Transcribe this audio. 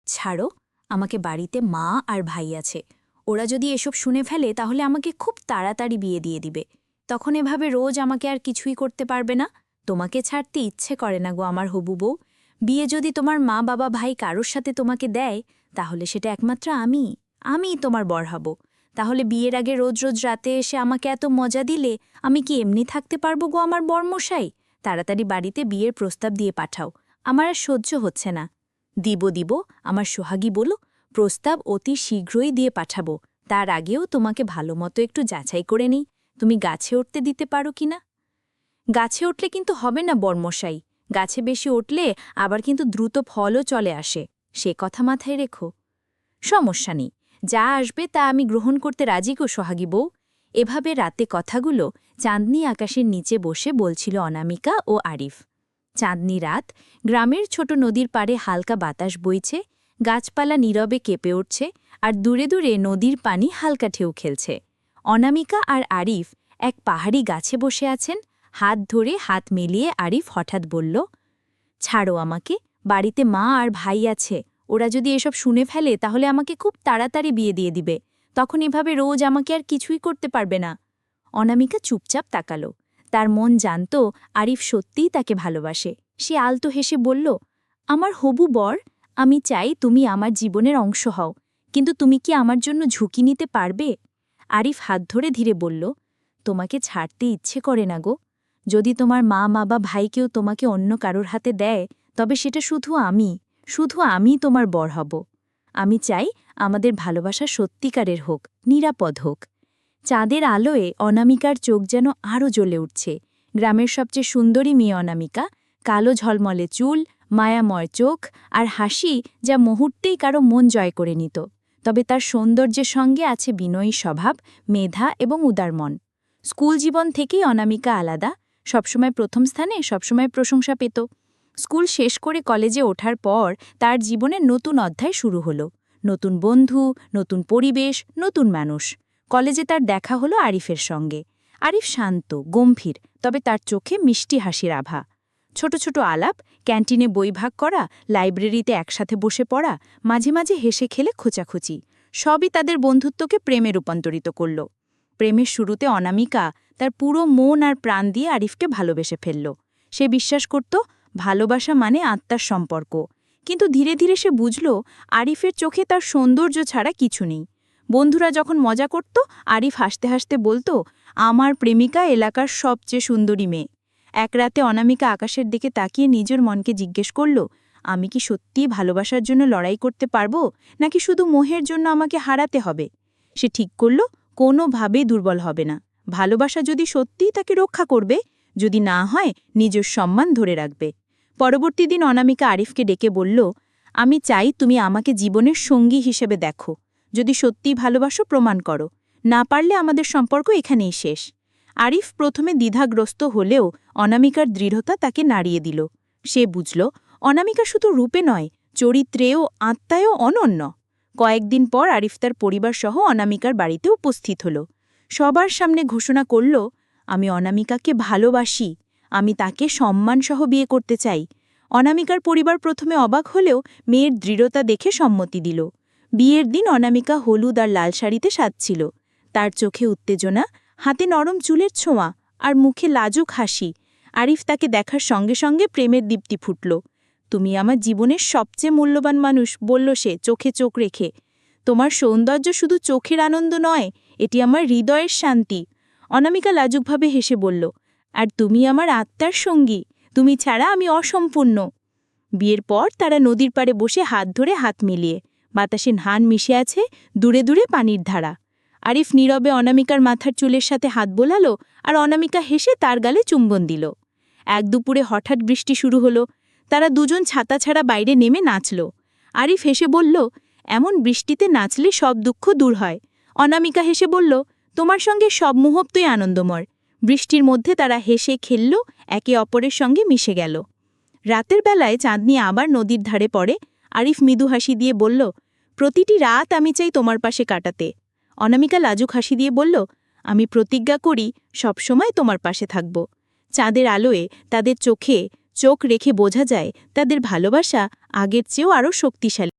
ছাড়ো, আমাকে বাড়িতে মা আর ভাই আছে। ওরা যদি এসব শুনে ফেলে তাহলে আমাকে খুব তাড়াতাড়ি বিয়ে দিয়ে দিবে। তখন এভাবে রোজ আমাকে আর কিছুই করতে পারবে না। তোমাকে ছাড়তে ইচ্ছে করে না গো আমার হবু বউ। বিয়ে যদি তোমার মা বাবা ভাই কারোর সাথে তোমাকে দেয়, তাহলে সেটা একমাত্র আমিই তোমার বর হব। তাহলে বিয়ের আগে রোজ রোজ রাতে এসে আমাকে এত মজা দিলে আমি কি এমনি থাকতে পারবো গো আমার বরমশাই? তাড়াতাড়ি বাড়িতে বিয়ের প্রস্তাব দিয়ে পাঠাও, আমার আর সহ্য হচ্ছে না। দিব, আমার সোহাগী বলো, প্রস্তাব অতি শীঘ্রই দিয়ে পাঠাবো। তার আগেও তোমাকে ভালোমতো একটু যাচাই করে নিই, তুমি গাছে উঠতে দিতে পারো কিনা। গাছে উঠলে কিন্তু হবে না বর্মশাই, গাছে বেশি উঠলে আবার কিন্তু দ্রুত ফলও চলে আসে, সে কথা মাথায় রেখো। সমস্যা নেই, যা আসবে তা আমি গ্রহণ করতে রাজি গো সোহাগী বউ। এভাবে রাতে কথাগুলো চাঁদনি আকাশের নিচে বসে বলছিল অনামিকা ও আরিফ। চাঁদনি রাত, গ্রামের ছোট নদীর পাড়ে হালকা বাতাস বইছে, গাছপালা নীরবে কেঁপে উঠছে, আর দূরে দূরে নদীর পানি হালকা ঢেউ খেলছে। অনামিকা আর আরিফ এক পাহাড়ি গাছে বসে আছেন, হাত ধরে হাত মিলিয়ে আরিফ হঠাৎ বলল, ছাড়ো আমাকে, বাড়িতে মা আর ভাই আছে। ওরা যদি এসব শুনে ফেলে তাহলে আমাকে খুব তাড়াতাড়ি বিয়ে দিয়ে দিবে। তখন এভাবে রোজ আমাকে আর কিছুই করতে পারবে না। অনামিকা চুপচাপ তাকালো। তার মন জানত আরিফ সত্যিই তাকে ভালোবাসে। সে আলতো হেসে বলল, আমার হবু বর, আমি চাই তুমি আমার জীবনের অংশ হও, কিন্তু তুমি কি আমার জন্য ঝুঁকি নিতে পারবে? আরিফ হাত ধরে ধীরে বলল, তোমাকে ছাড়তে ইচ্ছে করে না গো। যদি তোমার মা বা ভাইকেও তোমাকে অন্য কারোর হাতে দেয়, তবে সেটা শুধু আমি তোমার বর হব। আমি চাই আমাদের ভালোবাসা সত্যিকারের হোক, নিরাপদ হোক। চাঁদের আলোয় অনামিকার চোখ যেন আরও জ্বলে উঠছে। গ্রামের সবচেয়ে সুন্দরী মেয়ে অনামিকা, কালো ঝলমলে চুল, মায়াময় চোখ আর হাসি যা মুহূর্তেই কারো মন জয় করে নিত। তবে তার সৌন্দর্যের সঙ্গে আছে বিনয়ী স্বভাব, মেধা এবং উদার মন। স্কুল জীবন থেকেই অনামিকা আলাদা, সবসময় প্রথম স্থানে, সবসময় প্রশংসা পেত। স্কুল শেষ করে কলেজে ওঠার পর তার জীবনের নতুন অধ্যায় শুরু হলো। নতুন বন্ধু, নতুন পরিবেশ, নতুন মানুষ। কলেজে তার দেখা হলো আরিফের সঙ্গে। আরিফ শান্ত, গম্ভীর, তবে তার চোখে মিষ্টি হাসির আভা। ছোট ছোট আলাপ, ক্যান্টিনে বই ভাগ করা, লাইব্রেরিতে একসাথে বসে পড়া, মাঝে মাঝে হেসে খেলে খোঁচাখুচি, সবই তাদের বন্ধুত্বকে প্রেমে রূপান্তরিত করল। প্রেমের শুরুতে অনামিকা তার পুরো মন আর প্রাণ দিয়ে আরিফকে ভালোবেসে ফেলল। সে বিশ্বাস করত ভালোবাসা মানে আত্মার সম্পর্ক। কিন্তু ধীরে ধীরে সে বুঝল আরিফের চোখে তার সৌন্দর্য ছাড়া কিছু নেই। বন্ধুরা যখন মজা করত, আরিফ হাসতে হাসতে বলতো, আমার প্রেমিকা এলাকার সবচেয়ে সুন্দরী মেয়ে। এক রাতে অনামিকা আকাশের দিকে তাকিয়ে নিজের মনকে জিজ্ঞেস করল, আমি কি সত্যিই ভালোবাসার জন্য লড়াই করতে পারবো, নাকি শুধু মোহের জন্য আমাকে হারাতে হবে? সে ঠিক করল কোনোভাবেই দুর্বল হবে না। ভালোবাসা যদি সত্যিই তাকে রক্ষা করবে, যদি না হয় নিজের সম্মান ধরে রাখবে। পরবর্তী দিন অনামিকা আরিফকে ডেকে বলল, আমি চাই তুমি আমাকে জীবনের সঙ্গী হিসেবে দেখো। যদি সত্যিই ভালোবাসো প্রমাণ করো, না পারলে আমাদের সম্পর্ক এখানেই শেষ। আরিফ প্রথমে দ্বিধাগ্রস্ত হলেও অনামিকার দৃঢ়তা তাকে নাড়িয়ে দিল। সে বুঝল অনামিকা শুধু রূপে নয়, চরিত্রেও আত্মায়ও অনন্য। কয়েকদিন পর আরিফ তার পরিবার সহ অনামিকার বাড়িতে উপস্থিত হল। সবার সামনে ঘোষণা করল, আমি অনামিকাকে ভালোবাসি, আমি তাকে সম্মানসহ বিয়ে করতে চাই। অনামিকার পরিবার প্রথমে অবাক হলেও মেয়ের দৃঢ়তা দেখে সম্মতি দিল। বিয়ের দিন অনামিকা হলুদ আর লাল শাড়িতে সাজছিল। তার চোখে উত্তেজনা, হাতে নরম চুলের ছোঁয়া আর মুখে লাজুক হাসি। আরিফ তাকে দেখার সঙ্গে সঙ্গে প্রেমের দীপ্তি ফুটল। তুমি আমার জীবনের সবচেয়ে মূল্যবান মানুষ, বলল সে চোখে চোখ রেখে। তোমার সৌন্দর্য শুধু চোখের আনন্দ নয়, এটি আমার হৃদয়ের শান্তি। অনামিকা লাজুকভাবে হেসে বলল, আর তুমি আমার আত্মার সঙ্গী, তুমি ছাড়া আমি অসম্পূর্ণ। বিয়ের পর তারা নদীর পাড়ে বসে হাত ধরে হাত মিলিয়ে, বাতাসে ধান মিশে আছে, দূরে দূরে পানির ধারা। আরিফ নীরবে অনামিকার মাথার চুলের সাথে হাত বোলালো, আর অনামিকা হেসে তার গালে চুম্বন দিল। এক দুপুরে হঠাৎ বৃষ্টি শুরু হলো। তারা দুজন ছাতা ছাড়া বাইরে নেমে নাচল। আরিফ হেসে বলল, এমন বৃষ্টিতে নাচলে সব দুঃখ দূর হয়। অনামিকা হেসে বলল, তোমার সঙ্গে সব মুহূর্তই আনন্দময়। বৃষ্টির মধ্যে তারা হেসে খেলল, একে অপরের সঙ্গে মিশে গেল। রাতের বেলায় চাঁদনি আবার নদীর ধারে পড়ে। আরিফ মৃদু হাসি দিয়ে বলল, প্রতিটি রাত আমি চাই তোমার পাশে কাটাতে। অনামিকা লাজুক হাসি দিয়ে বলল, আমি প্রতিজ্ঞা করি সবসময় তোমার পাশে থাকব। চাঁদের আলোয় তাদের চোখে চোখ রেখে বোঝা যায় তাদের ভালোবাসা আগের চেয়েও আরও শক্তিশালী।